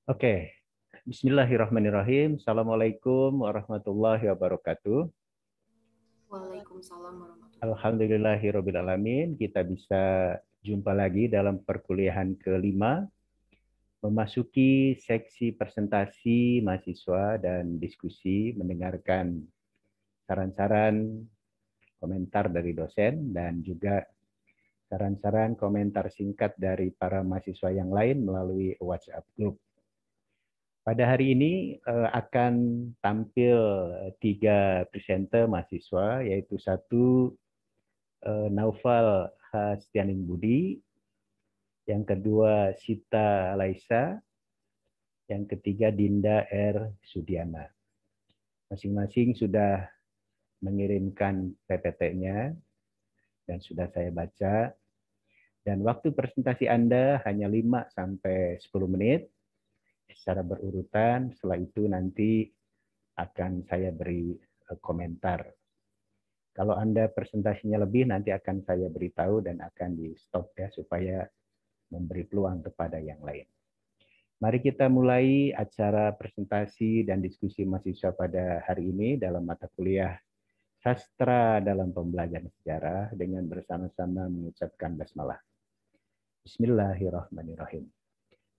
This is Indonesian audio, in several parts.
Oke, Bismillahirrahmanirrahim. Assalamualaikum warahmatullahi wabarakatuh. Waalaikumsalam warahmatullahi wabarakatuh. Alhamdulillahirrabbilalamin. Kita bisa jumpa lagi dalam perkuliahan kelima, memasuki seksi presentasi mahasiswa dan diskusi, mendengarkan saran-saran komentar dari dosen dan juga saran-saran komentar singkat dari para mahasiswa yang lain melalui WhatsApp group. Pada hari ini akan tampil 3 presenter mahasiswa, yaitu satu Naufal Hastianing Budi, yang kedua Sita Laisa, yang ketiga Dinda R. Sudiana. Masing-masing sudah mengirimkan PPT-nya dan sudah saya baca. Dan waktu presentasi Anda hanya 5-10 menit secara berurutan. Setelah itu nanti akan saya beri komentar. Kalau Anda presentasinya lebih, nanti akan saya beritahu dan akan di stop ya, supaya memberi peluang kepada yang lain. Mari kita mulai acara presentasi dan diskusi mahasiswa pada hari ini dalam mata kuliah Sastra dalam Pembelajaran Sejarah dengan bersama-sama mengucapkan basmalah. Bismillahirrahmanirrahim.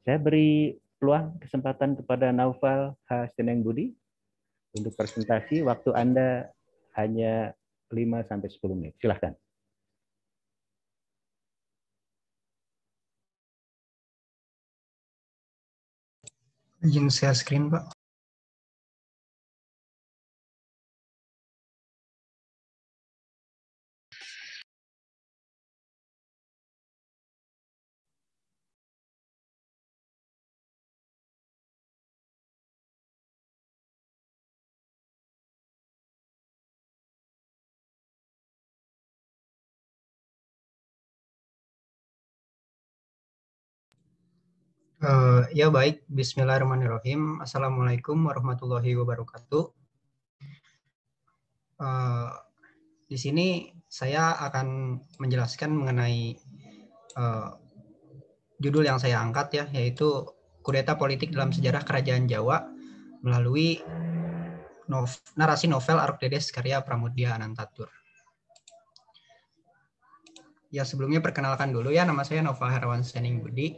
Saya beri peluang kesempatan kepada Naufal Hasteneng Budi untuk presentasi. Waktu Anda hanya 5-10 menit. Silahkan. Izin share screen, Pak. Ya baik, Bismillahirrahmanirrahim. Assalamualaikum warahmatullahi wabarakatuh. Di sini saya akan menjelaskan mengenai judul yang saya angkat ya, yaitu Kudeta Politik dalam Sejarah Kerajaan Jawa melalui narasi novel Arukdedes karya Pramoedya Anantatur. Ya, sebelumnya perkenalkan dulu ya, nama saya Naufal Hastianing Budi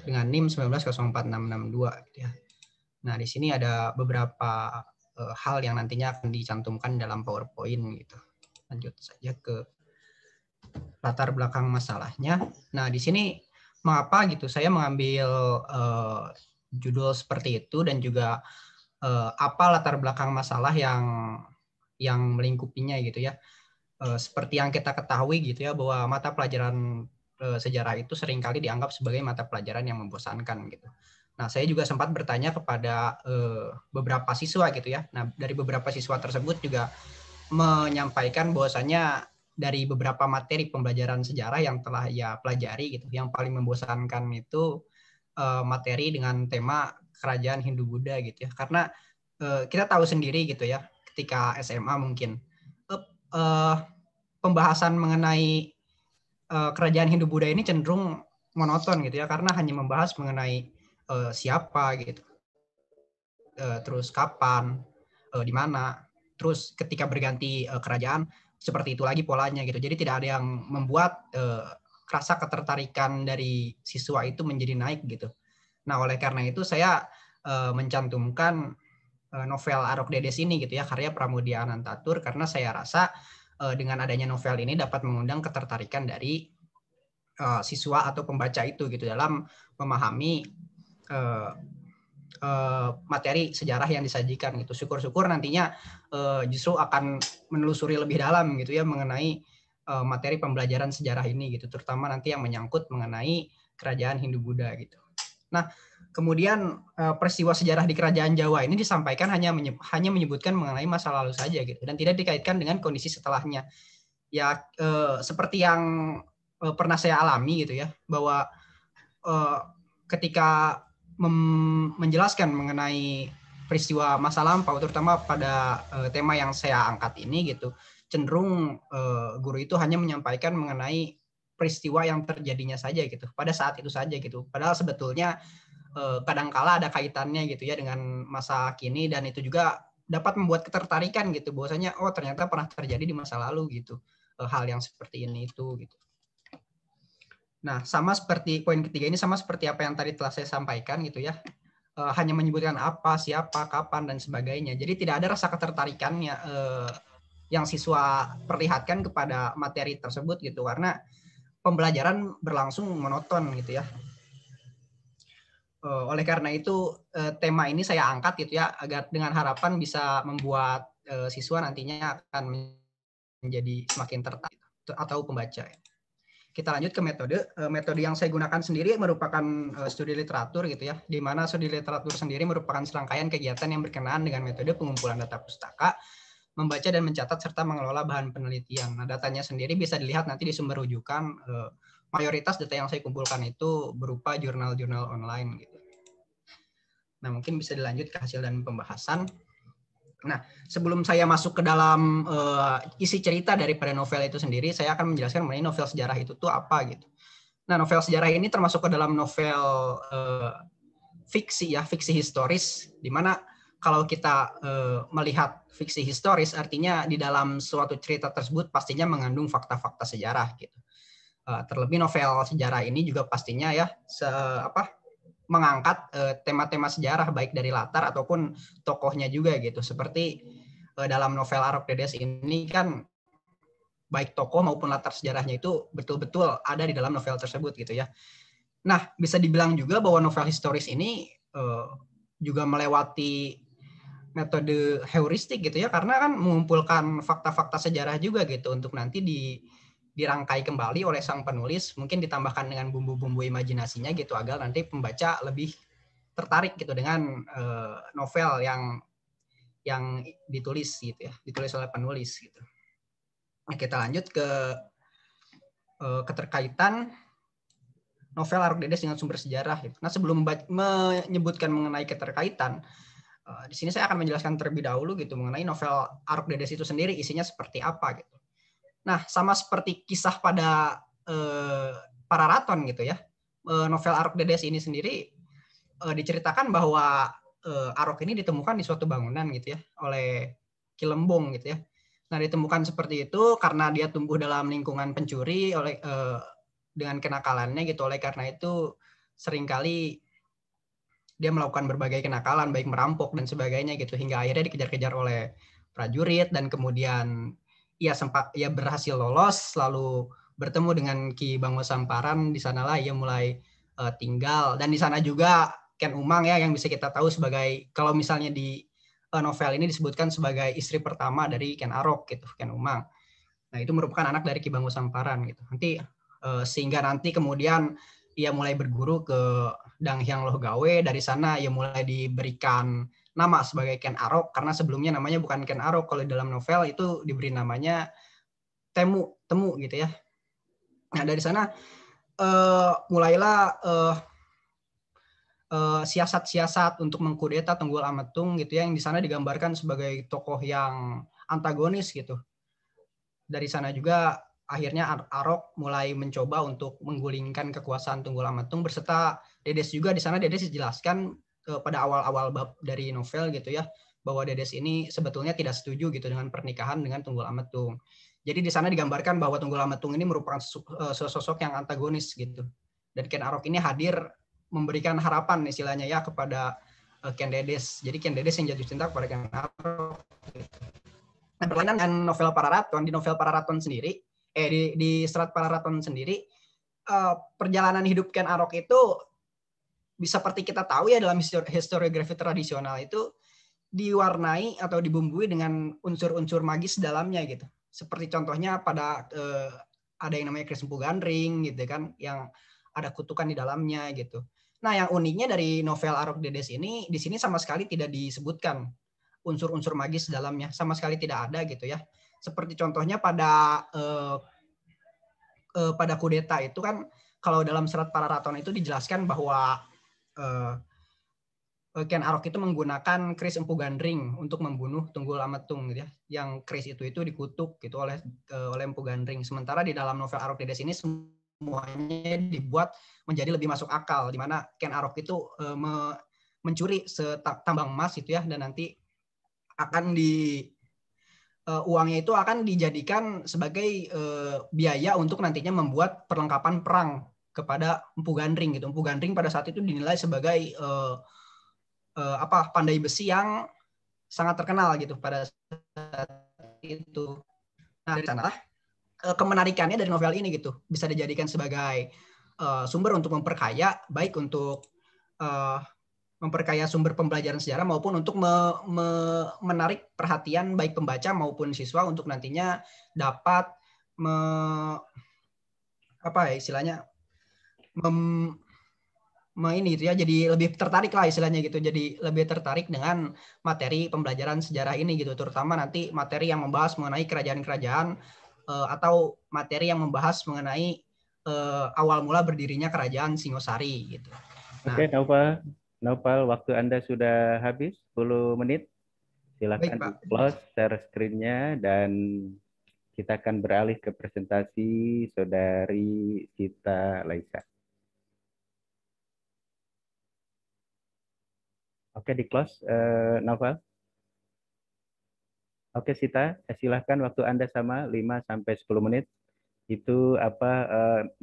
dengan NIM 1904662 gitu ya. Nah, di sini ada beberapa hal yang nantinya akan dicantumkan dalam PowerPoint gitu. Lanjut saja ke latar belakang masalahnya. Nah, di sini mengapa gitu saya mengambil judul seperti itu dan juga apa latar belakang masalah yang melingkupinya gitu ya. Seperti yang kita ketahui gitu ya, bahwa mata pelajaran sejarah itu seringkali dianggap sebagai mata pelajaran yang membosankan gitu. Nah, saya juga sempat bertanya kepada beberapa siswa gitu ya. Nah, dari beberapa siswa tersebut juga menyampaikan bahwasannya dari beberapa materi pembelajaran sejarah yang telah ia pelajari gitu, yang paling membosankan itu materi dengan tema kerajaan Hindu-Buddha gitu ya. Karena kita tahu sendiri gitu ya, ketika SMA mungkin pembahasan mengenai kerajaan Hindu-Buddha ini cenderung monoton gitu ya, karena hanya membahas mengenai siapa gitu, terus kapan, di mana, terus ketika berganti kerajaan seperti itu lagi polanya gitu. Jadi tidak ada yang membuat rasa ketertarikan dari siswa itu menjadi naik gitu. Nah, oleh karena itu saya mencantumkan novel Arukdedes ini gitu ya, karya Pramoedya Anantatur, karena saya rasa dengan adanya novel ini dapat mengundang ketertarikan dari siswa atau pembaca itu gitu dalam memahami materi sejarah yang disajikan gitu. Syukur-syukur nantinya justru akan menelusuri lebih dalam gitu ya mengenai materi pembelajaran sejarah ini gitu, terutama nanti yang menyangkut mengenai kerajaan Hindu-Buddha gitu. Nah, kemudian peristiwa sejarah di kerajaan Jawa ini disampaikan hanya menyebutkan mengenai masa lalu saja gitu, dan tidak dikaitkan dengan kondisi setelahnya. Ya, seperti yang pernah saya alami gitu ya, bahwa ketika menjelaskan mengenai peristiwa masa lampau, terutama pada tema yang saya angkat ini gitu, cenderung guru itu hanya menyampaikan mengenai peristiwa yang terjadinya saja gitu, pada saat itu saja gitu. Padahal sebetulnya kadangkala ada kaitannya gitu ya dengan masa kini, dan itu juga dapat membuat ketertarikan gitu, bahwasanya oh ternyata pernah terjadi di masa lalu gitu, hal yang seperti ini itu gitu. Nah, sama seperti poin ketiga ini, sama seperti apa yang tadi telah saya sampaikan gitu ya, hanya menyebutkan apa, siapa, kapan, dan sebagainya. Jadi tidak ada rasa ketertarikannya yang siswa perlihatkan kepada materi tersebut gitu, karena pembelajaran berlangsung monoton gitu ya. Oleh karena itu tema ini saya angkat gitu ya, agar dengan harapan bisa membuat siswa nantinya akan menjadi semakin tertarik atau pembaca. Kita lanjut ke metode. Metode yang saya gunakan sendiri merupakan studi literatur gitu ya, di mana studi literatur sendiri merupakan serangkaian kegiatan yang berkenaan dengan metode pengumpulan data pustaka, membaca dan mencatat serta mengelola bahan penelitian. Nah, datanya sendiri bisa dilihat nanti di sumber rujukan. Mayoritas data yang saya kumpulkan itu berupa jurnal-jurnal online gitu. Nah, mungkin bisa dilanjut ke hasil dan pembahasan. Nah, sebelum saya masuk ke dalam isi cerita daripada novel itu sendiri, saya akan menjelaskan mengenai novel sejarah itu tuh apa gitu. Nah, novel sejarah ini termasuk ke dalam novel fiksi ya, fiksi historis, di mana kalau kita melihat fiksi historis, artinya di dalam suatu cerita tersebut pastinya mengandung fakta-fakta sejarah gitu. Terlebih novel sejarah ini juga pastinya ya mengangkat tema-tema sejarah baik dari latar ataupun tokohnya juga gitu. Seperti dalam novel Arok Dedes ini kan baik tokoh maupun latar sejarahnya itu betul-betul ada di dalam novel tersebut gitu ya. Nah, bisa dibilang juga bahwa novel historis ini juga melewati metode heuristik gitu ya, karena kan mengumpulkan fakta-fakta sejarah juga gitu untuk nanti dirangkai kembali oleh sang penulis, mungkin ditambahkan dengan bumbu-bumbu imajinasinya gitu, agar nanti pembaca lebih tertarik gitu dengan novel yang ditulis gitu ya, ditulis oleh penulis gitu. Nah, kita lanjut ke keterkaitan novel Arok Dedes dengan sumber sejarah gitu. Nah, sebelum menyebutkan mengenai keterkaitan, di sini saya akan menjelaskan terlebih dahulu gitu mengenai novel Arok Dedes itu sendiri, isinya seperti apa gitu. Nah, sama seperti kisah pada Pararaton gitu ya, novel Arok Dedes ini sendiri diceritakan bahwa Arok ini ditemukan di suatu bangunan gitu ya oleh Ki Lembong gitu ya. Nah, ditemukan seperti itu karena dia tumbuh dalam lingkungan pencuri oleh dengan kenakalannya gitu. Oleh karena itu seringkali dia melakukan berbagai kenakalan, baik merampok dan sebagainya gitu, hingga akhirnya dikejar-kejar oleh prajurit, dan kemudian ia berhasil lolos, lalu bertemu dengan Ki Bango Samparan. Di sanalah ia mulai tinggal, dan di sana juga Ken Umang ya, yang bisa kita tahu sebagai, kalau misalnya di novel ini disebutkan sebagai istri pertama dari Ken Arok gitu, Ken Umang. Nah, itu merupakan anak dari Ki Bango Samparan gitu. Nanti sehingga nanti kemudian ia mulai berguru ke Dang Hyang Loh Gawe. Dari sana ia mulai diberikan nama sebagai Ken Arok, karena sebelumnya namanya bukan Ken Arok. Kalau dalam novel itu diberi namanya Temu gitu ya. Nah, dari sana mulailah siasat-siasat untuk mengkudeta Tunggul Ametung gitu ya, yang di sana digambarkan sebagai tokoh yang antagonis gitu. Dari sana juga akhirnya Arok mulai mencoba untuk menggulingkan kekuasaan Tunggul Ametung berserta Dedes juga. Di sana Dedes dijelaskan pada awal-awal bab dari novel gitu ya, bahwa Dedes ini sebetulnya tidak setuju gitu dengan pernikahan dengan Tunggul Ametung. Jadi di sana digambarkan bahwa Tunggul Ametung ini merupakan sosok yang antagonis gitu. Dan Ken Arok ini hadir memberikan harapan istilahnya ya kepada Ken Dedes. Jadi Ken Dedes yang jatuh cinta kepada Ken Arok gitu. Nah, berlainan dengan novel Pararaton, di novel Pararaton sendiri, di Serat Pararaton sendiri, perjalanan hidup Ken Arok itu seperti kita tahu ya dalam historiografi tradisional itu diwarnai atau dibumbui dengan unsur-unsur magis dalamnya gitu. Seperti contohnya pada ada yang namanya Kris Empu Gandring gitu kan, yang ada kutukan di dalamnya gitu. Nah, yang uniknya dari novel Arok Dedes ini, di sini sama sekali tidak disebutkan unsur-unsur magis dalamnya, sama sekali tidak ada gitu ya. Seperti contohnya pada kudeta itu kan, kalau dalam Serat Pararaton itu dijelaskan bahwa Ken Arok itu menggunakan Kris Empu Gandring untuk membunuh Tunggul Ametung gitu ya. Yang Kris itu dikutuk gitu oleh Empu Gandring. Sementara di dalam novel Arok Dedes ini semuanya dibuat menjadi lebih masuk akal, di mana Ken Arok itu mencuri tambang emas itu ya, dan nanti akan uangnya itu akan dijadikan sebagai biaya untuk nantinya membuat perlengkapan perang kepada Empu Gandring gitu. Empu Gandring pada saat itu dinilai sebagai pandai besi yang sangat terkenal gitu pada saat itu. Nah, dari sana kemenarikannya dari novel ini gitu bisa dijadikan sebagai sumber untuk memperkaya, baik untuk memperkaya sumber pembelajaran sejarah maupun untuk menarik perhatian baik pembaca maupun siswa untuk nantinya dapat ini itu ya, jadi lebih tertarik lah istilahnya gitu, jadi lebih tertarik dengan materi pembelajaran sejarah ini gitu, terutama nanti materi yang membahas mengenai kerajaan-kerajaan atau materi yang membahas mengenai awal mula berdirinya kerajaan Singosari gitu. Nah, Oke, Naufal, waktu Anda sudah habis 10 menit. Silakan di close share screen-nya dan kita akan beralih ke presentasi Saudari Sita Laisa. Oke, di close, Naufal. Oke, Sita, silahkan waktu Anda sama 5-10 menit. Itu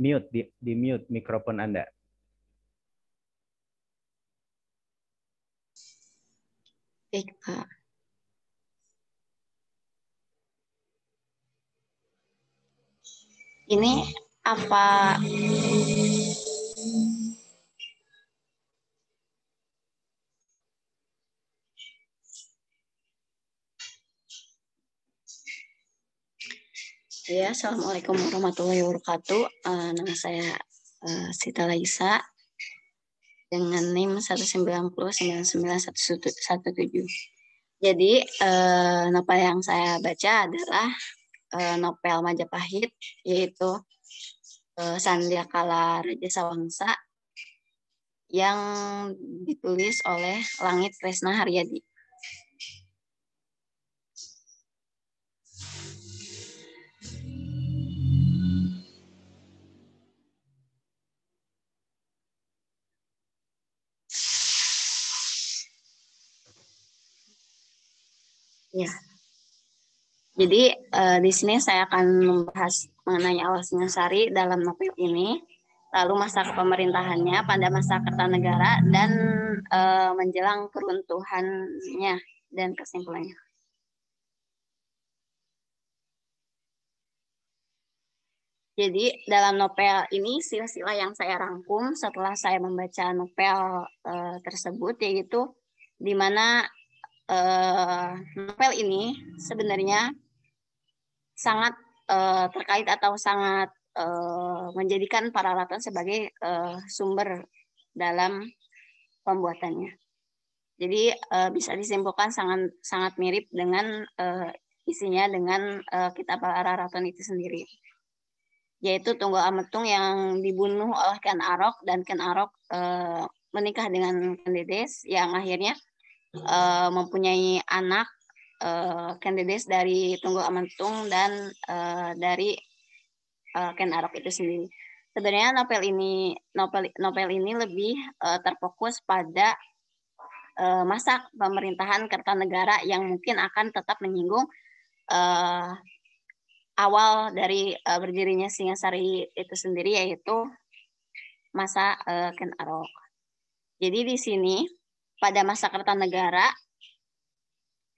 mute, di mute mikrofon Anda. Baik, Pak. Ini apa? Ya, Assalamualaikum warahmatullahi wabarakatuh. Nama saya Sita Laisa dengan NIM 1909917. Jadi novel yang saya baca adalah novel Majapahit, yaitu Sandiakala Raja Sawangsa yang ditulis oleh Langit Kresna Haryadi. Ya, jadi di sini saya akan membahas mengenai awal Singosari dalam novel ini, lalu masa kepemerintahannya pada masa Kertanegara dan menjelang keruntuhannya dan kesimpulannya. Jadi dalam novel ini silsilah yang saya rangkum setelah saya membaca novel tersebut, yaitu di mana novel ini sebenarnya sangat terkait atau sangat menjadikan Paralatan sebagai sumber dalam pembuatannya. Jadi bisa disimpulkan sangat mirip dengan isinya dengan kitab Paralatan itu sendiri, yaitu Tunggul Ametung yang dibunuh oleh Ken Arok, dan Ken Arok menikah dengan Kendedes yang akhirnya mempunyai anak Kendedes dari Tunggul Ametung dan dari Ken Arok itu sendiri. Sebenarnya novel ini lebih terfokus pada masa pemerintahan Kertanegara yang mungkin akan tetap menyinggung awal dari berdirinya Singasari itu sendiri, yaitu masa Ken Arok. Jadi di sini pada masa Kertanegara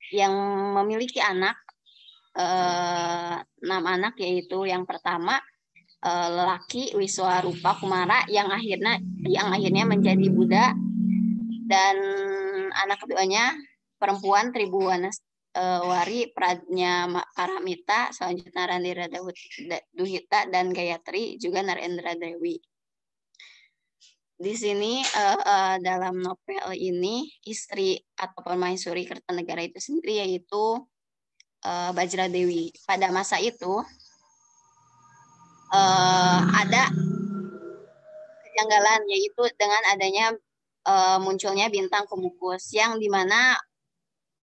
yang memiliki anak 6 anak, yaitu yang pertama lelaki Wiswarupa Kumara yang akhirnya menjadi Buddha, dan anak keduanya perempuan Tribuwanaswari Pradnya Paramita, selanjutnya Narendra Duhita, dan Gayatri juga Narendra Dewi. Di sini dalam novel ini istri atau permaisuri Kertanegara itu sendiri yaitu Bajra Dewi. Pada masa itu ada kejanggalan, yaitu dengan adanya munculnya bintang Komukus, yang dimana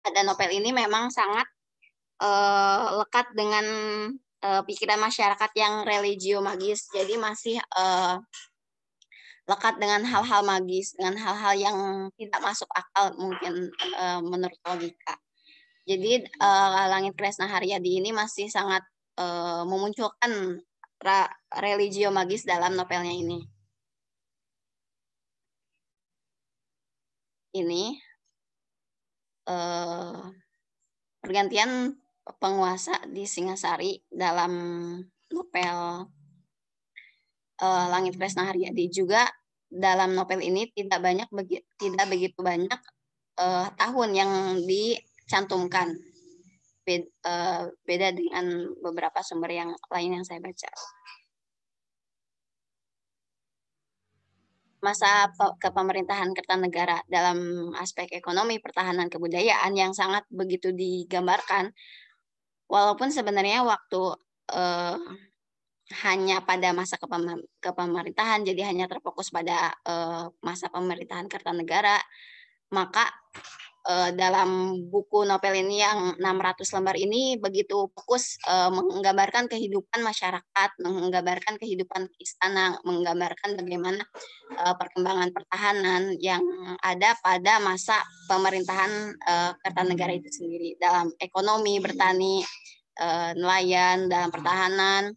pada novel ini memang sangat lekat dengan pikiran masyarakat yang religio magis, jadi masih lekat dengan hal-hal magis, dengan hal-hal yang tidak masuk akal mungkin menurut logika. Jadi Langit Kresna Haryadi ini masih sangat memunculkan religio magis dalam novelnya ini. Ini pergantian penguasa di Singasari dalam novel Langit Kresna Haryadi. Juga dalam novel ini tidak begitu banyak tahun yang dicantumkan. Beda dengan beberapa sumber yang lain yang saya baca. Masa kepemerintahan Kertanegara dalam aspek ekonomi, pertahanan, kebudayaan yang sangat begitu digambarkan, walaupun sebenarnya waktu hanya pada masa kepemerintahan, jadi hanya terfokus pada masa pemerintahan Kertanegara, maka dalam buku novel ini yang 600 lembar ini begitu fokus menggambarkan kehidupan masyarakat, menggambarkan kehidupan istana, menggambarkan bagaimana perkembangan pertahanan yang ada pada masa pemerintahan Kertanegara itu sendiri dalam ekonomi, bertani, nelayan, dalam pertahanan,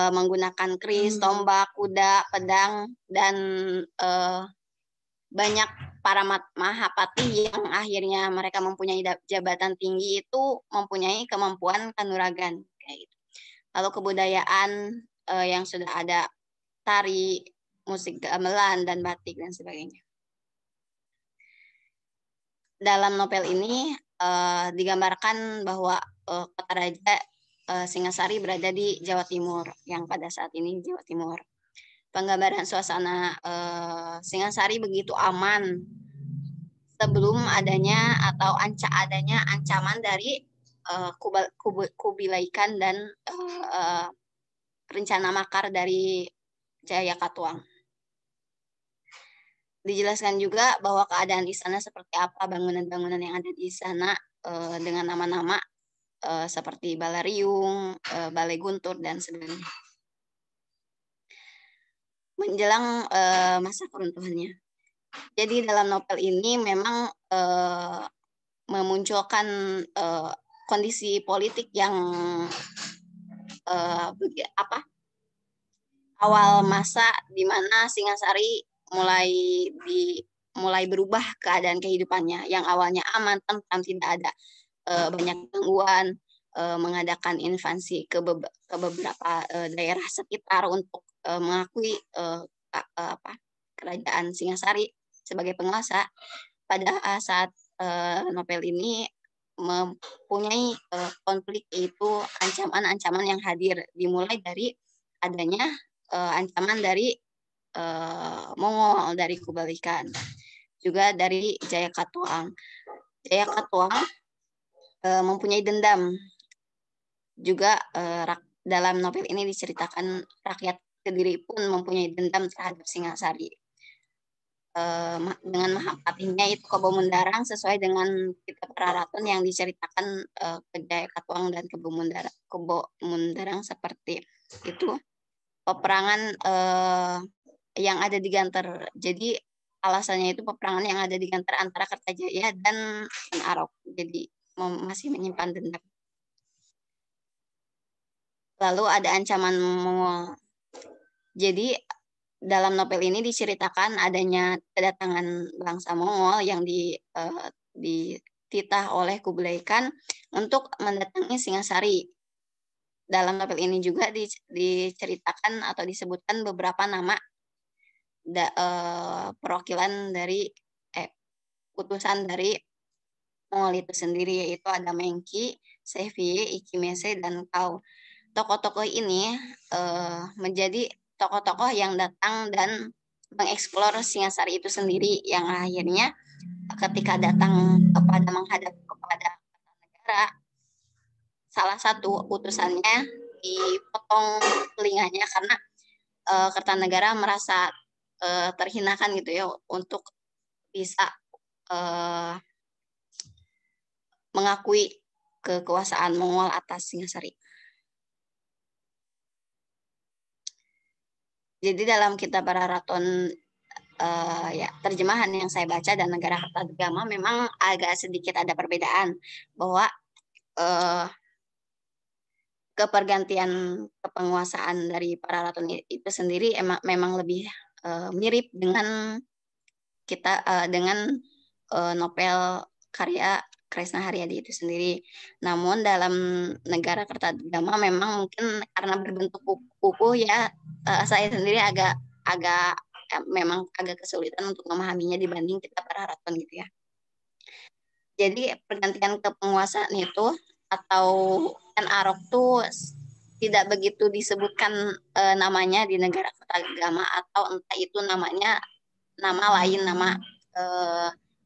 menggunakan keris, tombak, kuda, pedang, dan banyak para mahapati yang akhirnya mereka mempunyai jabatan tinggi itu mempunyai kemampuan kanuragan kayak gitu. Lalu kebudayaan yang sudah ada tari, musik gamelan dan batik dan sebagainya. Dalam novel ini digambarkan bahwa kota raja Singasari berada di Jawa Timur, yang pada saat ini Jawa Timur. Penggambaran suasana Singasari begitu aman sebelum adanya atau adanya ancaman dari Kubilai Khan dan rencana makar dari Jayakatwang. Dijelaskan juga bahwa keadaan di sana seperti apa, bangunan-bangunan yang ada di sana dengan nama-nama seperti Balariung, Balai Guntur, dan sebagainya. Menjelang masa keruntuhannya. Jadi dalam novel ini memang memunculkan kondisi politik yang awal masa di mana Singasari mulai berubah keadaan kehidupannya yang awalnya aman, tentram, tidak ada banyak gangguan, mengadakan invasi ke beberapa daerah sekitar untuk mengakui kerajaan Singasari sebagai penguasa. Pada saat novel ini mempunyai konflik, yaitu ancaman-ancaman yang hadir, dimulai dari adanya ancaman dari Mongol, dari Kubilai Khan, juga dari Jayakatwang. Jayakatwang mempunyai dendam. Juga dalam novel ini diceritakan rakyat Kediri pun mempunyai dendam terhadap Singasari. Dengan mahapatinya itu Kebo Mundarang sesuai dengan kitab Raraton yang diceritakan ke Jayakatwang dan Kebo Mundarang seperti itu. Peperangan yang ada di Ganter. Jadi alasannya itu peperangan yang ada di Ganter antara Kertajaya dan Arok. Jadi masih menyimpan dendam. Lalu ada ancaman Mongol. Jadi dalam novel ini diceritakan adanya kedatangan bangsa Mongol yang dititah oleh Kubilai Khan untuk mendatangi Singasari. Dalam novel ini juga diceritakan atau disebutkan beberapa nama perwakilan dari utusan dari Mongol itu sendiri, yaitu ada Mengki, Sevie, Ikimese, dan Kau. Tokoh-tokoh ini menjadi tokoh-tokoh yang datang dan mengeksplor Singasari itu sendiri, yang akhirnya ketika datang menghadap kepada negara, salah satu utusannya dipotong telinganya karena Kertanegara merasa terhinakan gitu ya untuk bisa mengakui kekuasaan Mongol atas Singasari. Jadi dalam kitab Pararaton ya terjemahan yang saya baca dan Negara Kertagama memang agak sedikit ada perbedaan bahwa kepergantian kepenguasaan dari Pararaton itu sendiri memang lebih mirip dengan dengan novel karya Kresna Haryadi itu sendiri. Namun dalam Negara Kertagama memang mungkin karena berbentuk buku ya saya sendiri memang agak kesulitan untuk memahaminya dibanding kitab Pararaton gitu ya. Jadi pergantian kepenguasaan itu atau Arok tuh tidak begitu disebutkan namanya di Negara Kertagama, atau entah itu namanya nama lain, nama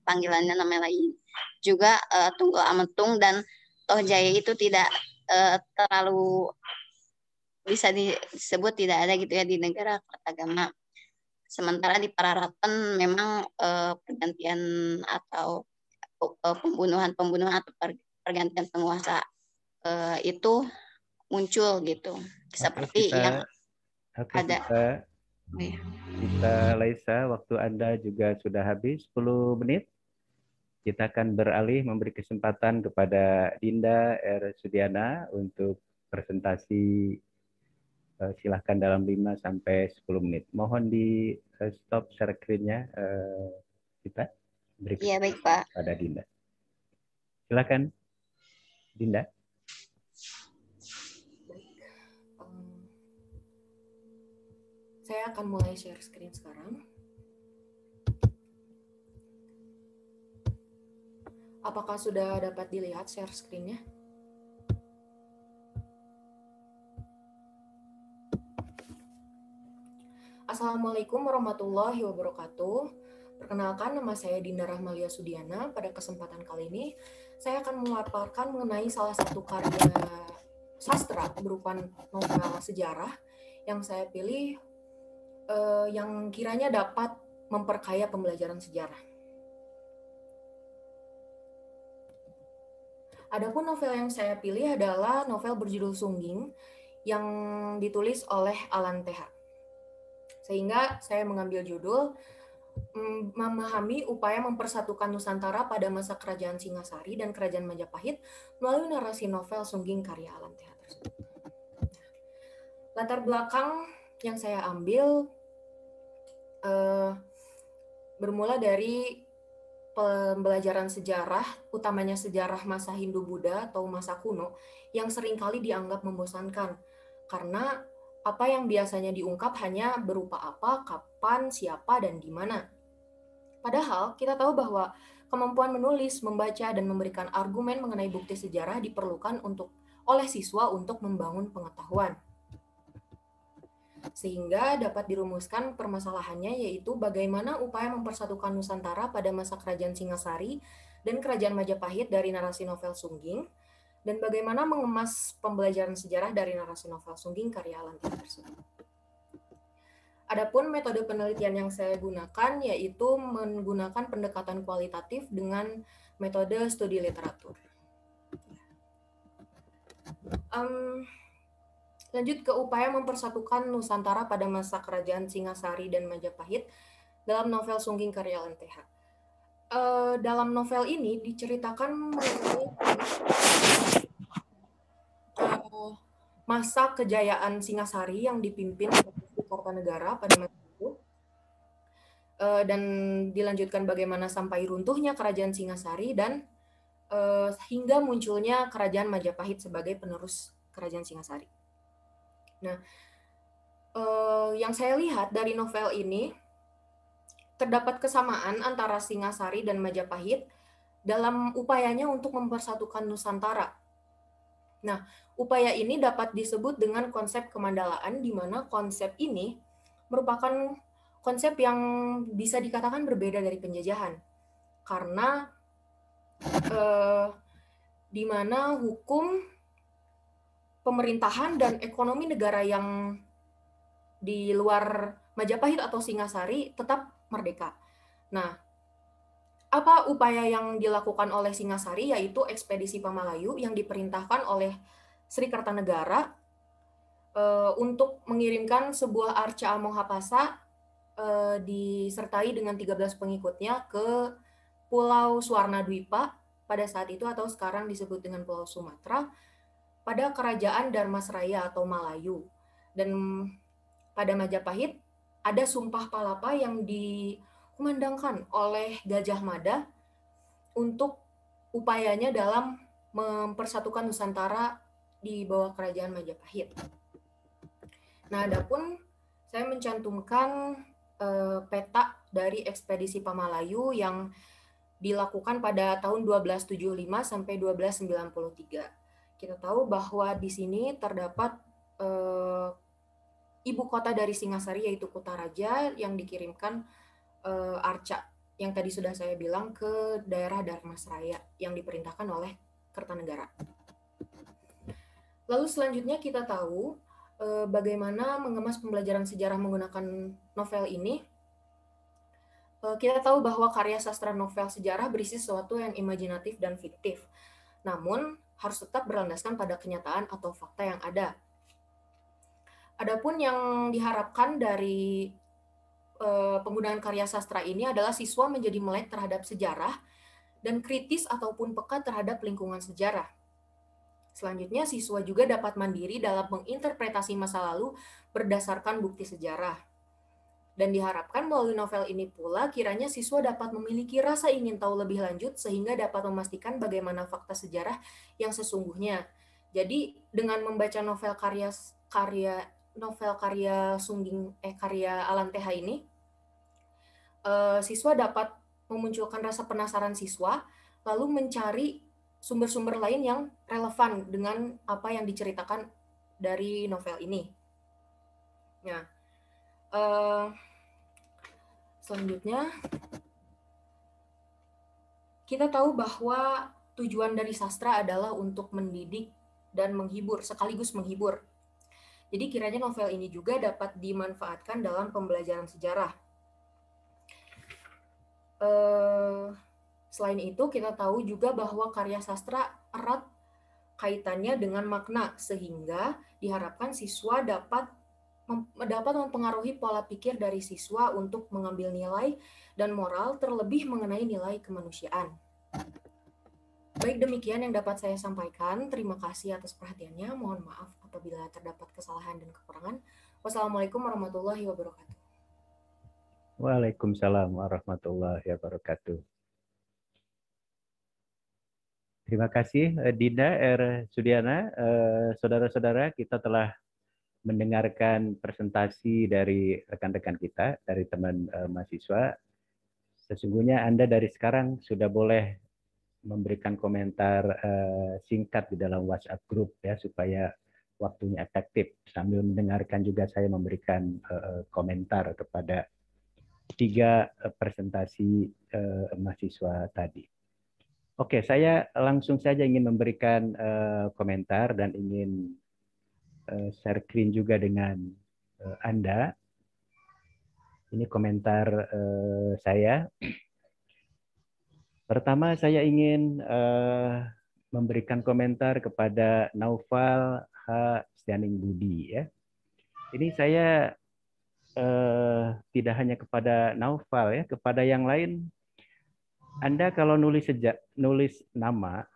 panggilannya nama lain. Juga Tunggul Ametung dan Tohjaya itu tidak terlalu bisa disebut, tidak ada gitu ya di Negara Kertagama. Sementara di Pararaton memang pergantian atau pembunuhan atau pergantian penguasa itu muncul gitu. Seperti yang ada. Kita Laisa, waktu Anda juga sudah habis 10 menit. Kita akan beralih memberi kesempatan kepada Dinda R. Sudiana untuk presentasi. Silahkan dalam 5 sampai 10 menit. Mohon di stop share screen-nya kita. Iya, baik Pak. Pada Dinda. Silakan Dinda. Saya akan mulai share screen sekarang. Apakah sudah dapat dilihat share screen-nya? Assalamualaikum warahmatullahi wabarakatuh. Perkenalkan, nama saya Dinda Rahmalia Sudiana. Pada kesempatan kali ini, saya akan memaparkan mengenai salah satu karya sastra berupa novel sejarah yang saya pilih yang kiranya dapat memperkaya pembelajaran sejarah. Adapun novel yang saya pilih adalah novel berjudul Sungging yang ditulis oleh Alan TH. Sehingga saya mengambil judul memahami upaya mempersatukan Nusantara pada masa Kerajaan Singasari dan Kerajaan Majapahit melalui narasi novel Sungging karya Alan TH tersebut. Latar belakang yang saya ambil bermula dari pembelajaran sejarah, utamanya sejarah masa Hindu-Buddha atau masa kuno, yang seringkali dianggap membosankan, karena apa yang biasanya diungkap hanya berupa apa, kapan, siapa, dan di mana. Padahal kita tahu bahwa kemampuan menulis, membaca, dan memberikan argumen mengenai bukti sejarah diperlukan oleh siswa untuk membangun pengetahuan. Sehingga dapat dirumuskan permasalahannya, yaitu bagaimana upaya mempersatukan Nusantara pada masa Kerajaan Singasari dan Kerajaan Majapahit dari narasi novel Sungging, dan bagaimana mengemas pembelajaran sejarah dari narasi novel Sungging karya Alan TH tersebut. Adapun metode penelitian yang saya gunakan yaitu menggunakan pendekatan kualitatif dengan metode studi literatur. Lanjut ke upaya mempersatukan Nusantara pada masa Kerajaan Singasari dan Majapahit dalam novel Sungging karya Alan TH. Dalam novel ini diceritakan mengenai masa kejayaan Singasari yang dipimpin oleh Kartanegara pada masa itu, dan dilanjutkan bagaimana sampai runtuhnya Kerajaan Singasari dan hingga munculnya Kerajaan Majapahit sebagai penerus Kerajaan Singasari. Nah, yang saya lihat dari novel ini terdapat kesamaan antara Singasari dan Majapahit dalam upayanya untuk mempersatukan Nusantara. Nah, upaya ini dapat disebut dengan konsep kemandalaan, di mana konsep ini merupakan konsep yang bisa dikatakan berbeda dari penjajahan, karena di mana hukum, pemerintahan, dan ekonomi negara yang di luar Majapahit atau Singasari tetap merdeka. Nah, apa upaya yang dilakukan oleh Singasari, yaitu ekspedisi Pamalayu yang diperintahkan oleh Sri Kartanegara untuk mengirimkan sebuah arca Amongapasa disertai dengan 13 pengikutnya ke Pulau Suwarnadwipa pada saat itu atau sekarang disebut dengan Pulau Sumatera pada Kerajaan Dharmasraya atau Malayu. Dan pada Majapahit ada Sumpah Palapa yang dikumandangkan oleh Gajah Mada untuk upayanya dalam mempersatukan Nusantara di bawah Kerajaan Majapahit. Nah, adapun saya mencantumkan peta dari ekspedisi Pamalayu yang dilakukan pada tahun 1275 sampai 1293. Kita tahu bahwa di sini terdapat ibu kota dari Singasari yaitu Kutaraja yang dikirimkan arca yang tadi sudah saya bilang ke daerah Dharmasraya yang diperintahkan oleh Kertanegara. Lalu selanjutnya kita tahu bagaimana mengemas pembelajaran sejarah menggunakan novel ini. Kita tahu bahwa karya sastra novel sejarah berisi sesuatu yang imajinatif dan fiktif, namun harus tetap berlandaskan pada kenyataan atau fakta yang ada. Adapun yang diharapkan dari penggunaan karya sastra ini adalah siswa menjadi melek terhadap sejarah dan kritis ataupun peka terhadap lingkungan sejarah. Selanjutnya, siswa juga dapat mandiri dalam menginterpretasi masa lalu berdasarkan bukti sejarah. Dan diharapkan melalui novel ini pula kiranya siswa dapat memiliki rasa ingin tahu lebih lanjut sehingga dapat memastikan bagaimana fakta sejarah yang sesungguhnya. Jadi dengan membaca novel karya Alan TH ini, siswa dapat memunculkan rasa penasaran siswa, lalu mencari sumber-sumber lain yang relevan dengan apa yang diceritakan dari novel ini. Nah, selanjutnya kita tahu bahwa tujuan dari sastra adalah untuk mendidik dan menghibur, sekaligus menghibur. Jadi kiranya novel ini juga dapat dimanfaatkan dalam pembelajaran sejarah. Selain itu, kita tahu juga bahwa karya sastra erat kaitannya dengan makna, sehingga diharapkan siswa dapat mempengaruhi pola pikir dari siswa untuk mengambil nilai dan moral, terlebih mengenai nilai kemanusiaan. Baik, demikian yang dapat saya sampaikan. Terima kasih atas perhatiannya. Mohon maaf apabila terdapat kesalahan dan kekurangan. Wassalamualaikum warahmatullahi wabarakatuh. Waalaikumsalam warahmatullahi wabarakatuh. Terima kasih Dinda R. Sudiana. Saudara-saudara, kita telah mendengarkan presentasi dari rekan-rekan kita, dari teman mahasiswa. Sesungguhnya Anda dari sekarang sudah boleh memberikan komentar singkat di dalam WhatsApp group ya, supaya waktunya efektif. Sambil mendengarkan juga saya memberikan komentar kepada 3 presentasi mahasiswa tadi. Oke, saya langsung saja ingin memberikan komentar dan ingin share screen juga dengan Anda. Ini komentar saya. Pertama, saya ingin memberikan komentar kepada Naufal H. Setianing Budi. Ya. Ini saya tidak hanya kepada Naufal, ya, kepada yang lain. Anda kalau nulis nama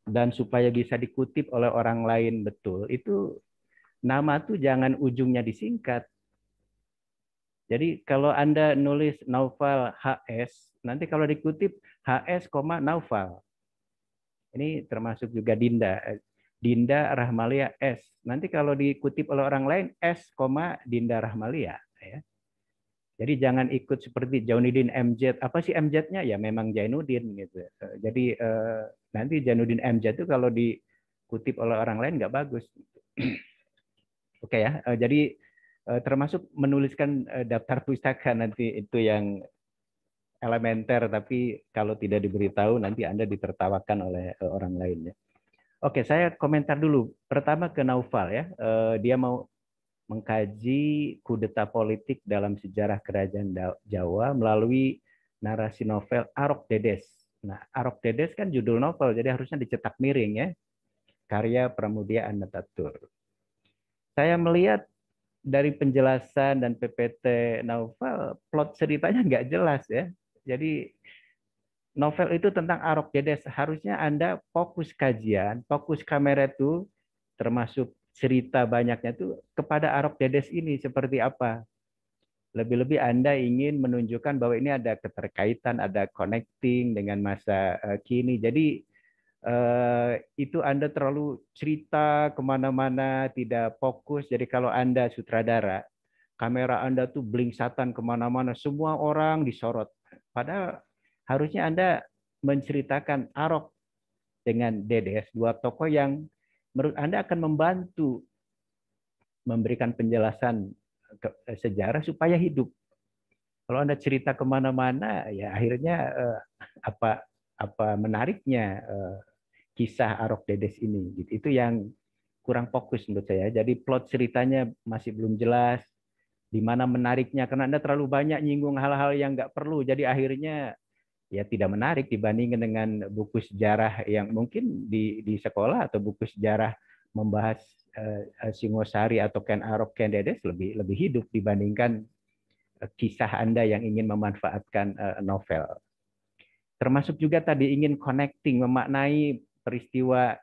dan supaya bisa dikutip oleh orang lain betul, itu nama tuh jangan ujungnya disingkat. Jadi kalau Anda nulis Naufal HS, nanti kalau dikutip HS, Naufal. Ini termasuk juga Dinda. Dinda Rahmalia S. Nanti kalau dikutip oleh orang lain S, Dinda Rahmalia. Ya. Jadi jangan ikut seperti Jainuddin MZ. Apa sih MZ-nya? Ya memang Jainuddin gitu. Jadi nanti Jainuddin MZ itu kalau dikutip oleh orang lain nggak bagus. Oke ya. Jadi termasuk menuliskan daftar pustaka nanti itu yang elementer, tapi kalau tidak diberitahu nanti Anda ditertawakan oleh orang lain ya. Oke, saya komentar dulu. Pertama ke Naufal ya. Dia mau mengkaji kudeta politik dalam sejarah kerajaan Jawa melalui narasi novel Arok Dedes. Nah, Arok Dedes kan judul novel, jadi harusnya dicetak miring ya. Karya Pramudia Anantatur. saya melihat dari penjelasan dan PPT novel, plot ceritanya nggak jelas ya. Jadi novel itu tentang Arok Dedes. Harusnya Anda fokus kajian, fokus kamera itu, termasuk cerita banyaknya itu kepada Arok Dedes ini seperti apa. Lebih-lebih Anda ingin menunjukkan bahwa ini ada keterkaitan, ada connecting dengan masa kini. Jadi itu Anda terlalu cerita kemana-mana, tidak fokus. Jadi kalau Anda sutradara, kamera Anda tuh blingsatan kemana-mana, semua orang disorot. Padahal harusnya Anda menceritakan Arok dengan Dedes, dua tokoh yang menurut Anda akan membantu memberikan penjelasan sejarah supaya hidup. Kalau Anda cerita kemana-mana, ya akhirnya apa menariknya kisah Arok Dedes ini. Itu yang kurang fokus menurut saya. Jadi plot ceritanya masih belum jelas, di mana menariknya, karena Anda terlalu banyak nyinggung hal-hal yang nggak perlu. Jadi akhirnya ya tidak menarik dibandingkan dengan buku sejarah yang mungkin di sekolah, atau buku sejarah membahas Singosari atau Ken Arok, Ken Dedes lebih hidup dibandingkan kisah Anda yang ingin memanfaatkan novel. Termasuk juga tadi ingin connecting, memaknai peristiwa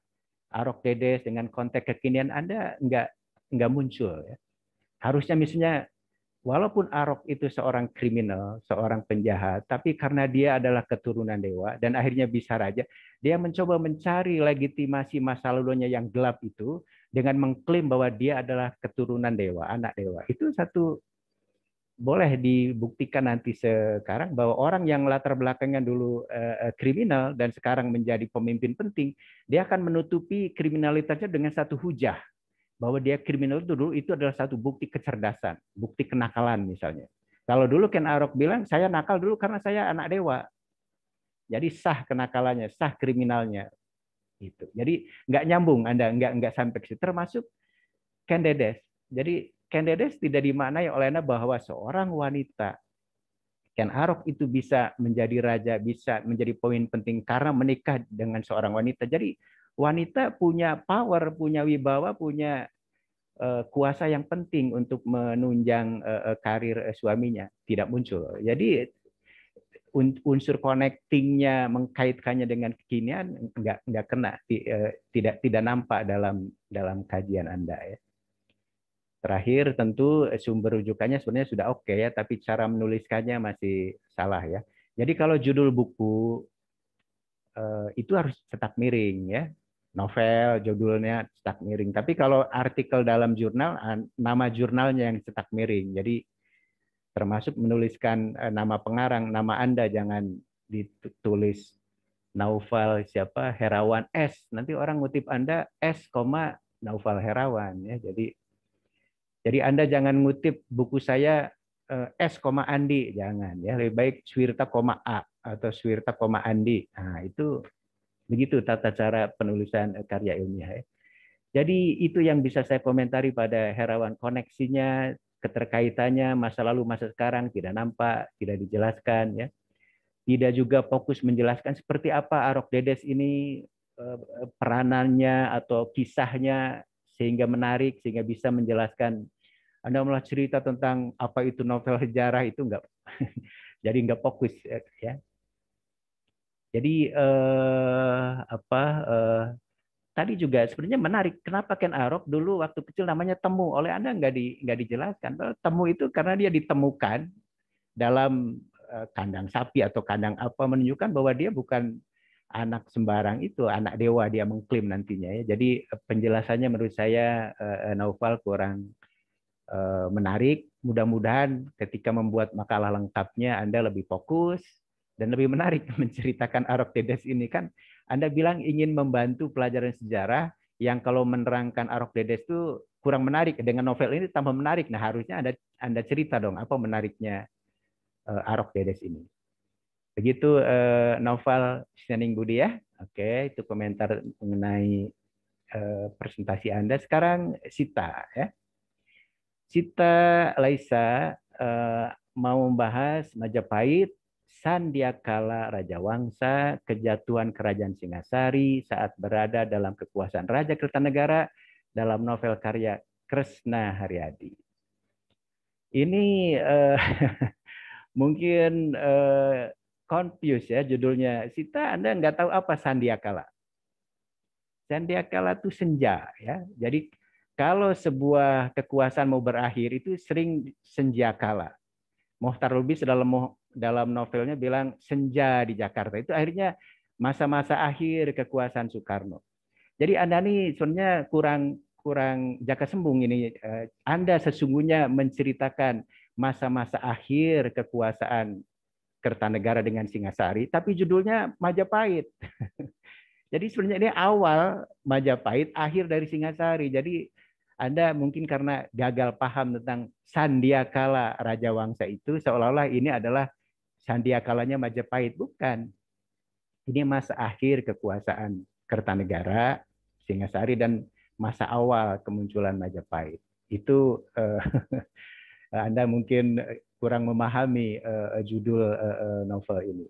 Arok Dedes dengan konteks kekinian, Anda nggak muncul. Ya. Harusnya misalnya, walaupun Arok itu seorang kriminal, seorang penjahat, tapi karena dia adalah keturunan dewa dan akhirnya bisa raja, dia mencoba mencari legitimasi masa lalunya yang gelap itu dengan mengklaim bahwa dia adalah keturunan dewa, anak dewa. Itu satu, boleh dibuktikan nanti sekarang bahwa orang yang latar belakangnya dulu kriminal dan sekarang menjadi pemimpin penting, dia akan menutupi kriminalitasnya dengan satu hujah bahwa dia kriminal dulu, itu adalah satu bukti kecerdasan, bukti kenakalan misalnya. Kalau dulu Ken Arok bilang, saya nakal dulu karena saya anak dewa. Jadi sah kenakalannya, sah kriminalnya. Gitu. Jadi nggak nyambung, Anda nggak sampai ke situ. Termasuk Ken Dedes. Jadi Ken Dedes tidak dimaknai oleh Anda bahwa seorang wanita, Ken Arok itu bisa menjadi raja, bisa menjadi poin penting karena menikah dengan seorang wanita. Jadi wanita punya power, punya wibawa, punya kuasa yang penting untuk menunjang karir suaminya, tidak muncul. Jadi unsur connectingnya, mengkaitkannya dengan kekinian nggak kena, tidak nampak dalam kajian Anda ya. Terakhir tentu sumber rujukannya sebenarnya sudah oke ya, tapi cara menuliskannya masih salah ya. Jadi kalau judul buku itu harus cetak miring ya. Novel judulnya cetak miring. Tapi kalau artikel dalam jurnal, nama jurnalnya yang cetak miring. Jadi termasuk menuliskan nama pengarang, nama Anda jangan ditulis Naufal siapa Herawan S. Nanti orang ngutip Anda S, Naufal Herawan ya. Jadi Anda jangan ngutip buku saya S, Andi, jangan ya. Lebih baik Swirta, A atau Swirta, Andi. Nah, itu begitu tata cara penulisan karya ilmiah. Ya. Jadi itu yang bisa saya komentari pada Herawan, koneksinya, keterkaitannya, masa lalu, masa sekarang tidak nampak, tidak dijelaskan. Ya. Tidak juga fokus menjelaskan seperti apa Arok Dedes ini peranannya atau kisahnya sehingga menarik, sehingga bisa menjelaskan. Anda malah cerita tentang apa itu novel sejarah, itu enggak. Jadi enggak fokus ya. Jadi tadi juga sebenarnya menarik. Kenapa Ken Arok dulu waktu kecil namanya Temu? Oleh Anda nggak dijelaskan. Temu itu karena dia ditemukan dalam kandang sapi atau kandang apa, menunjukkan bahwa dia bukan anak sembarang itu, anak dewa dia mengklaim nantinya ya. Jadi penjelasannya menurut saya Naufal kurang menarik. Mudah-mudahan ketika membuat makalah lengkapnya Anda lebih fokus dan lebih menarik menceritakan Arok Dedes ini. Kan Anda bilang ingin membantu pelajaran sejarah yang kalau menerangkan Arok Dedes itu kurang menarik. Dengan novel ini tambah menarik. Nah, harusnya Anda cerita dong apa menariknya Arok Dedes ini. Begitu Novel Sening Budi ya. Oke, itu komentar mengenai presentasi Anda. Sekarang Sita ya. Sita Laisa mau membahas Majapahit, Sandiakala Raja Wangsa, kejatuhan Kerajaan Singasari saat berada dalam kekuasaan Raja Kertanegara dalam novel karya Kresna Haryadi. Ini mungkin confuse ya judulnya. Sita, Anda nggak tahu apa Sandiakala? Sandiakala itu senja ya. Jadi kalau sebuah kekuasaan mau berakhir itu sering senjakala. Mohtar Lubis dalam novelnya bilang senja di Jakarta. Itu akhirnya masa-masa akhir kekuasaan Soekarno. Jadi Anda nih sebenarnya kurang jaka sembung ini. Anda sesungguhnya menceritakan masa-masa akhir kekuasaan Kertanegara dengan Singasari, tapi judulnya Majapahit. Jadi sebenarnya ini awal Majapahit, akhir dari Singasari. Jadi Anda mungkin karena gagal paham tentang Sandiakala Raja Wangsa itu, seolah-olah ini adalah Sandiakalanya Majapahit. Bukan. Ini masa akhir kekuasaan Kertanegara, Singasari, dan masa awal kemunculan Majapahit. Itu Anda mungkin kurang memahami judul novel ini.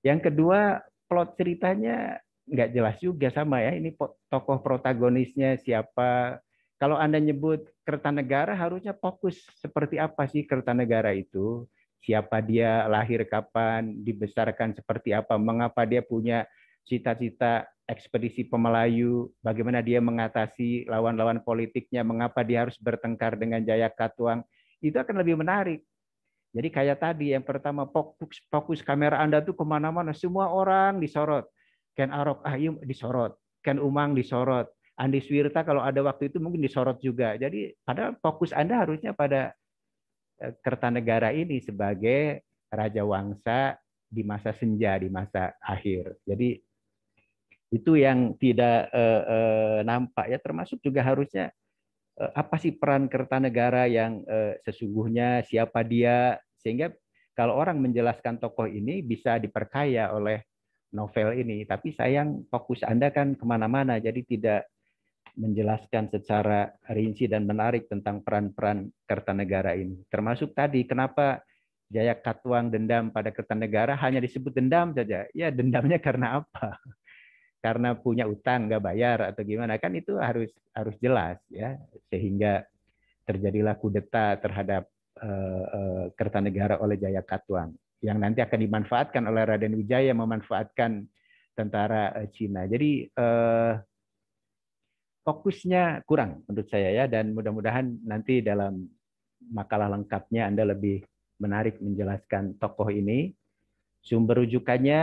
Yang kedua, plot ceritanya nggak jelas juga sama ya. Ini tokoh protagonisnya siapa. Kalau Anda nyebut Kertanegara, harusnya fokus seperti apa sih Kertanegara itu. Siapa dia, lahir kapan, dibesarkan seperti apa, mengapa dia punya cita-cita ekspedisi Pemelayu, bagaimana dia mengatasi lawan-lawan politiknya, mengapa dia harus bertengkar dengan Jayakatwang. Itu akan lebih menarik. Jadi kayak tadi yang pertama fokus kamera Anda tuh kemana-mana, semua orang disorot. Ken Arok Ayum disorot, Ken Umang disorot, Andi Swirta kalau ada waktu itu mungkin disorot juga. Jadi padahal fokus Anda harusnya pada Kertanegara ini sebagai Raja Wangsa di masa senja, di masa akhir. Jadi itu yang tidak nampak ya, termasuk juga harusnya apa sih peran Kertanegara yang sesungguhnya, siapa dia, sehingga kalau orang menjelaskan tokoh ini bisa diperkaya oleh novel ini. Tapi sayang fokus Anda kan kemana-mana, jadi tidak menjelaskan secara rinci dan menarik tentang peran-peran Kertanegara ini. Termasuk tadi kenapa Jayakatwang dendam pada Kertanegara, hanya disebut dendam saja. Ya dendamnya karena apa? Karena punya utang nggak bayar atau gimana, kan itu harus jelas ya, sehingga terjadilah kudeta terhadap Kertanegara oleh Jayakatwang yang nanti akan dimanfaatkan oleh Raden Wijaya, memanfaatkan tentara Cina. Jadi fokusnya kurang menurut saya ya, dan mudah-mudahan nanti dalam makalah lengkapnya Anda lebih menarik menjelaskan tokoh ini. Sumber rujukannya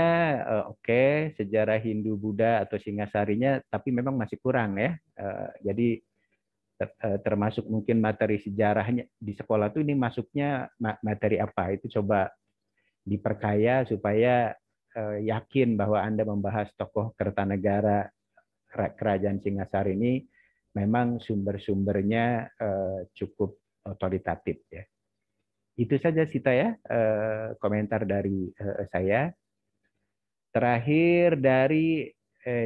oke, sejarah Hindu Buddha atau Singasarinya, tapi memang masih kurang ya. Jadi termasuk mungkin materi sejarahnya di sekolah tuh ini masuknya materi apa, itu coba diperkaya supaya yakin bahwa Anda membahas tokoh Kertanegara Kerajaan Singasari ini memang sumber-sumbernya cukup otoritatif ya. Itu saja Sita ya, komentar dari saya. Terakhir dari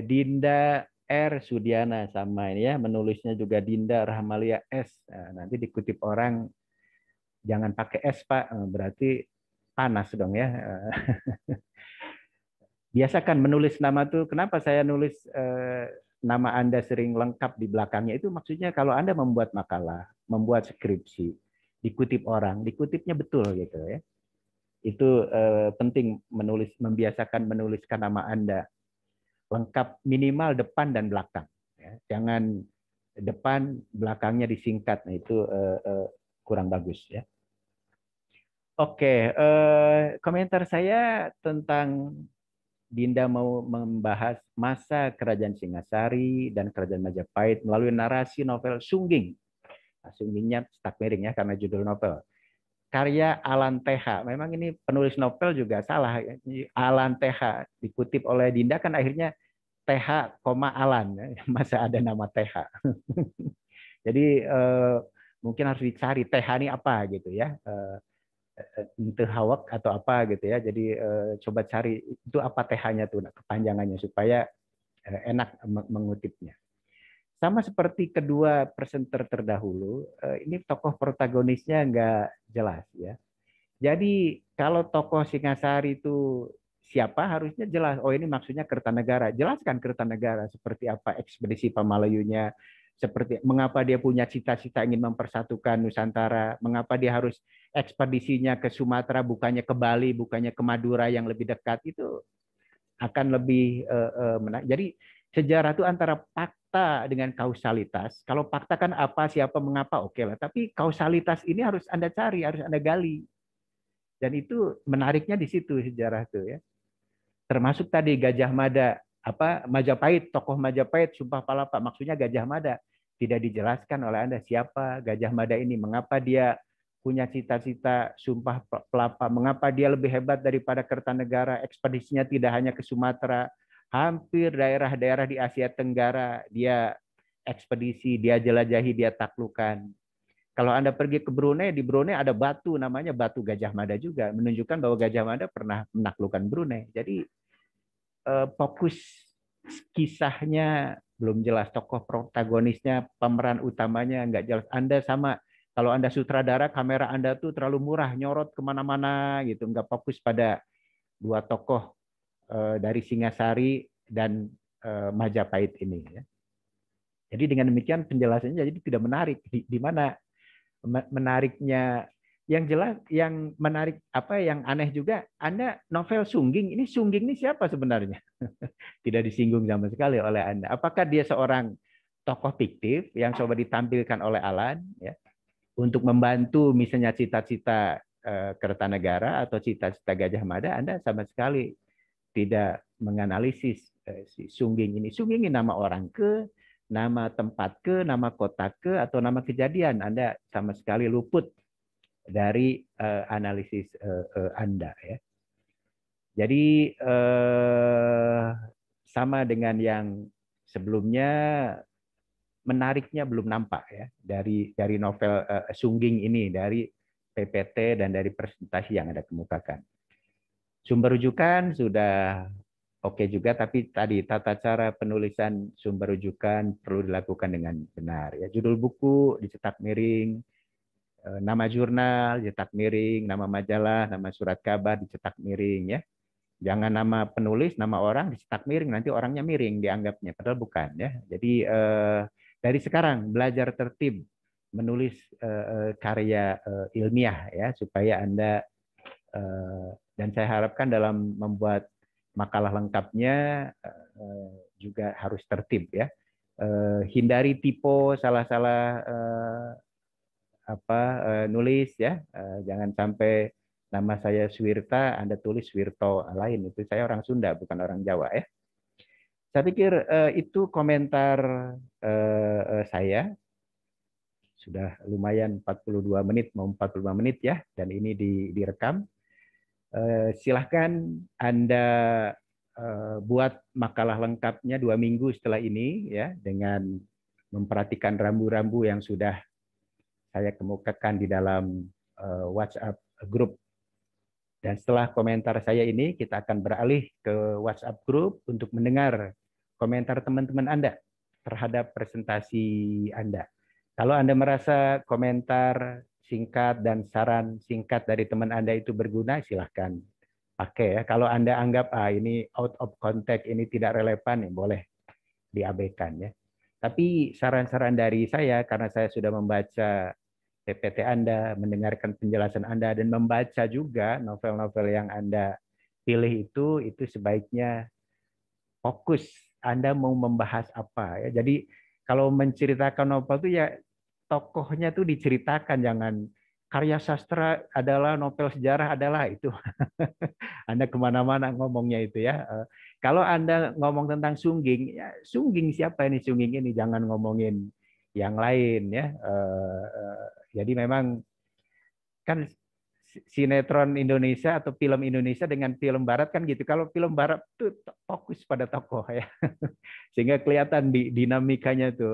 Dinda R. Sudiana, sama ini ya, menulisnya juga Dinda Rahmalia S. Nah, nanti dikutip orang, jangan pakai S Pak, berarti panas dong ya. Biasakan menulis nama tuh, kenapa saya nulis nama Anda sering lengkap di belakangnya, itu maksudnya kalau Anda membuat makalah, membuat skripsi, dikutip orang, dikutipnya betul gitu ya. Itu penting, membiasakan menuliskan nama Anda lengkap, minimal depan dan belakang. Ya. Jangan depan belakangnya disingkat, nah itu kurang bagus ya. Oke, komentar saya tentang Dinda mau membahas masa Kerajaan Singasari dan Kerajaan Majapahit melalui narasi novel Sungging. Nah, Sunggingnya stuck miring ya karena judul novel. Karya Alan TH. Memang ini penulis novel juga salah. Alan TH dikutip oleh Dinda kan akhirnya TH, Alan. Masa ada nama TH. Jadi mungkin harus dicari TH ini apa gitu ya. Hawak atau apa gitu ya. Jadi coba cari itu apa TH-nya tuh, kepanjangannya supaya enak mengutipnya. Sama seperti kedua presenter terdahulu, ini tokoh protagonisnya nggak jelas ya. Jadi kalau tokoh Singasari itu siapa, harusnya jelas. Oh ini maksudnya Kertanegara. Jelaskan Kertanegara seperti apa ekspedisi Pemalayunya, seperti mengapa dia punya cita-cita ingin mempersatukan Nusantara, mengapa dia harus ekspedisinya ke Sumatera, bukannya ke Bali, bukannya ke Madura yang lebih dekat, itu akan lebih menarik. Jadi sejarah itu antara fakta dengan kausalitas. Kalau fakta kan apa, siapa, mengapa, oke lah. Tapi kausalitas ini harus Anda cari, harus Anda gali. Dan itu menariknya di situ sejarah itu ya. Termasuk tadi Gajah Mada, Majapahit, tokoh Majapahit, Sumpah Palapa, maksudnya Gajah Mada. Tidak dijelaskan oleh Anda siapa Gajah Mada ini, mengapa dia punya cita-cita Sumpah Pelapa, mengapa dia lebih hebat daripada Kertanegara, ekspedisinya tidak hanya ke Sumatera, hampir daerah-daerah di Asia Tenggara dia ekspedisi, dia jelajahi, dia taklukkan. Kalau Anda pergi ke Brunei, di Brunei ada batu namanya batu Gajah Mada juga, menunjukkan bahwa Gajah Mada pernah menaklukkan Brunei. Jadi fokus kisahnya belum jelas, tokoh protagonisnya, pemeran utamanya nggak jelas. Anda sama, kalau Anda sutradara, kamera Anda tuh terlalu murah, nyorot kemana-mana gitu, nggak fokus pada dua tokoh dari Singasari dan Majapahit ini. Ya. Jadi dengan demikian penjelasannya jadi tidak menarik. Di mana menariknya? Yang jelas, yang menarik yang aneh juga, Anda novel Sungging, ini Sungging ini siapa sebenarnya? Tidak disinggung sama sekali oleh Anda. Apakah dia seorang tokoh fiktif yang coba ditampilkan oleh Alan ya untuk membantu misalnya cita-cita Kertanegara atau cita-cita Gajah Mada? Anda sama sekali tidak menganalisis si Sungging ini. Sungging ini nama orang ke, nama tempat ke, nama kota ke, atau nama kejadian. Anda sama sekali luput dari analisis Anda ya. Jadi sama dengan yang sebelumnya, menariknya belum nampak ya dari novel Sungging ini, dari PPT dan dari presentasi yang Anda kemukakan. Sumber rujukan sudah oke juga, tapi tadi tata cara penulisan sumber rujukan perlu dilakukan dengan benar ya. Judul buku dicetak miring, nama jurnal dicetak miring, nama majalah, nama surat kabar dicetak miring ya. Jangan nama penulis, nama orang dicetak miring, nanti orangnya miring dianggapnya, padahal bukan ya. Jadi dari sekarang belajar tertib menulis karya ilmiah ya, supaya Anda dan saya harapkan dalam membuat makalah lengkapnya juga harus tertib ya. Hindari tipe, salah-salah nulis ya. Jangan sampai nama saya Swirta, Anda tulis Swirto lain. Itu saya orang Sunda, bukan orang Jawa ya. Saya pikir itu komentar saya. Sudah lumayan 42 menit, mau 45 menit ya, dan ini direkam. Silahkan Anda buat makalah lengkapnya 2 minggu setelah ini ya, dengan memperhatikan rambu-rambu yang sudah saya kemukakan di dalam WhatsApp group. Dan setelah komentar saya ini, kita akan beralih ke WhatsApp group untuk mendengar komentar teman-teman Anda terhadap presentasi Anda. Kalau Anda merasa komentar singkat dan saran singkat dari teman Anda itu berguna, silahkan pakai ya. Kalau Anda anggap ini out of context, ini tidak relevan, ya boleh diabaikan ya. Tapi saran-saran dari saya, karena saya sudah membaca PPT Anda, mendengarkan penjelasan Anda, dan membaca juga novel-novel yang Anda pilih itu sebaiknya fokus Anda mau membahas apa ya. Jadi kalau menceritakan novel itu ya tokohnya tuh diceritakan, jangan karya sastra adalah novel sejarah adalah itu. Anda kemana-mana ngomongnya itu ya. Kalau Anda ngomong tentang Sungging, ya Sungging siapa ini Sungging ini, jangan ngomongin yang lain ya. Jadi memang kan sinetron Indonesia atau film Indonesia dengan film Barat kan gitu. Kalau film Barat tuh fokus pada tokoh ya, sehingga kelihatan dinamikanya tuh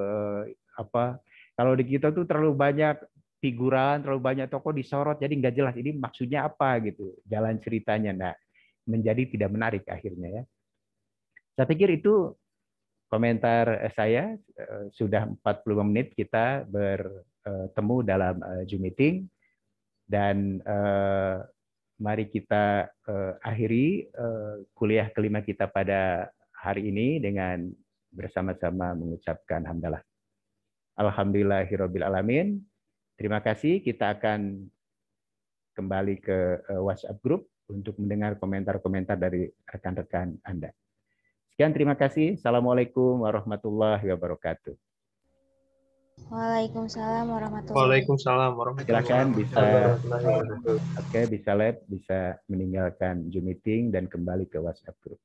Kalau di kita tuh terlalu banyak figuran, terlalu banyak tokoh disorot, jadi nggak jelas ini maksudnya apa gitu, jalan ceritanya, nah menjadi tidak menarik akhirnya ya. Saya pikir itu komentar saya. Sudah 45 menit kita bertemu dalam Zoom meeting, dan mari kita akhiri kuliah kelima kita pada hari ini dengan bersama-sama mengucapkan hamdalah. Alhamdulillahirabbil alamin. Terima kasih. Kita akan kembali ke WhatsApp group untuk mendengar komentar-komentar dari rekan-rekan Anda. Sekian, terima kasih. Assalamualaikum warahmatullahi wabarakatuh. Waalaikumsalam warahmatullahi Waalaikumsalam warahmatullahi Silakan bisa wabarakatuh. bisa meninggalkan Zoom meeting dan kembali ke WhatsApp group.